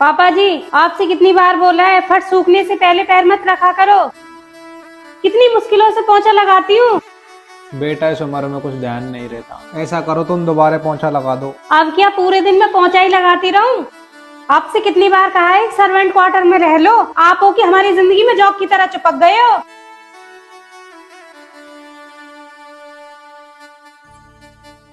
पापा जी, आपसे कितनी बार बोला है फट सूखने से पहले पैर मत रखा करो। कितनी मुश्किलों से पोंछा लगाती हूँ। बेटा इस उम्र में कुछ ध्यान नहीं रहता। ऐसा करो तुम दोबारा पोंछा लगा दो। अब क्या पूरे दिन में पोंछा ही लगाती रहूं? आपसे कितनी बार कहा है सर्वेंट क्वार्टर में रह लो। आप हो कि हमारी जिंदगी में जॉक की तरह चिपक गए हो।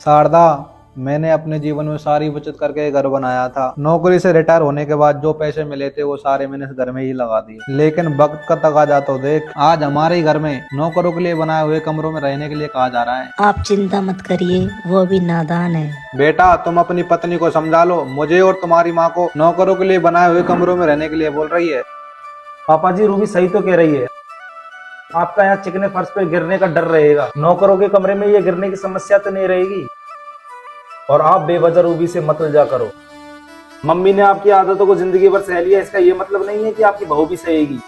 शारदा, मैंने अपने जीवन में सारी बचत करके घर बनाया था। नौकरी से रिटायर होने के बाद जो पैसे मिले थे वो सारे मैंने इस घर में ही लगा दिए। लेकिन वक्त का तकाजा तो देख, आज हमारे ही घर में नौकरों के लिए बनाए हुए कमरों में रहने के लिए कहा जा रहा है। आप चिंता मत करिए, वो अभी नादान है। बेटा, तुम अपनी पत्नी को समझा लो। मुझे और तुम्हारी माँ को नौकरों के लिए बनाए हुए कमरों में रहने के लिए बोल रही है। पापा जी, रूबी सही तो कह रही है। आपका यहाँ चिकने फर्श पे गिरने का डर रहेगा, नौकरों के कमरे में ये गिरने की समस्या तो नहीं रहेगी। और आप बेवजह रूबी से मत उलझा करो। मम्मी ने आपकी आदतों को जिंदगी भर सह लिया, इसका ये मतलब नहीं है कि आपकी बहू भी सहेगी।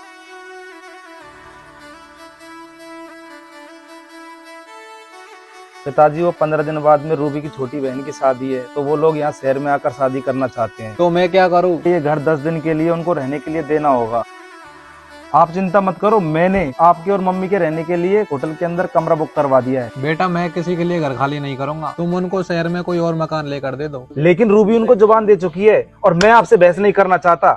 पिताजी, वो 15 दिन बाद में रूबी की छोटी बहन की शादी है, तो वो लोग यहाँ शहर में आकर शादी करना चाहते हैं। तो मैं क्या करूँ? ये घर 10 दिन के लिए उनको रहने के लिए देना होगा। आप चिंता मत करो, मैंने आपके और मम्मी के रहने के लिए होटल के अंदर कमरा बुक करवा दिया है। बेटा, मैं किसी के लिए घर खाली नहीं करूंगा। तुम उनको शहर में कोई और मकान लेकर दे दो। लेकिन रूबी उनको जुबान दे चुकी है और मैं आपसे बहस नहीं करना चाहता।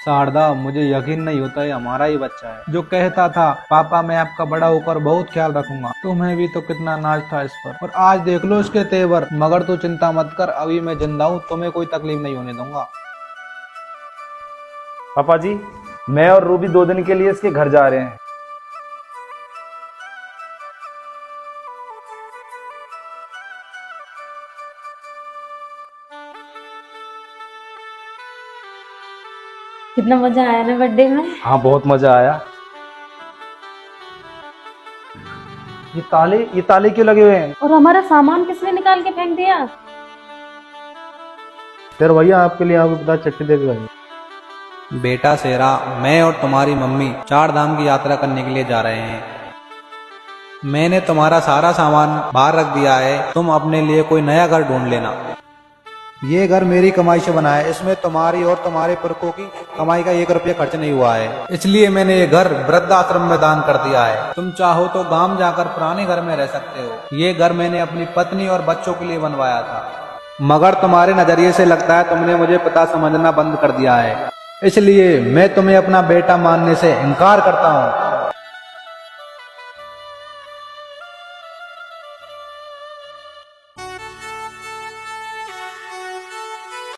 शारदा, मुझे यकीन नहीं होता है हमारा ही बच्चा है। जो कहता था पापा मैं आपका बड़ा होकर बहुत ख्याल रखूंगा, तुम्हें भी तो कितना नाज था इस पर। और आज देख लो इसके तेवर। मगर तू चिंता मत कर, अभी मैं जिंदा हूँ, तुम्हें कोई तकलीफ नहीं होने दूंगा। पापा जी, मैं और रूबी 2 दिन के लिए इसके घर जा रहे हैं। कितना मजा आया ना बर्थडे में। हाँ, बहुत मजा आया। ये ताले क्यों लगे हुए हैं? और हमारा सामान किसने निकाल के फेंक दिया? तेरे भैया आपके लिए आपको पता चट्टी दे के गए। बेटा शेरा, मैं और तुम्हारी मम्मी 4 धाम की यात्रा करने के लिए जा रहे हैं। मैंने तुम्हारा सारा सामान बाहर रख दिया है, तुम अपने लिए कोई नया घर ढूंढ लेना। ये घर मेरी कमाई से बना है, इसमें तुम्हारी और तुम्हारे पुरखों की कमाई का 1 रुपया खर्च नहीं हुआ है। इसलिए मैंने ये घर वृद्धाश्रम में दान कर दिया है। तुम चाहो तो गांव जाकर पुराने घर में रह सकते हो। ये घर मैंने अपनी पत्नी और बच्चों के लिए बनवाया था, मगर तुम्हारे नजरिए से लगता है तुमने मुझे पिता समझना बंद कर दिया है। इसलिए मैं तुम्हें अपना बेटा मानने से इनकार करता हूँ।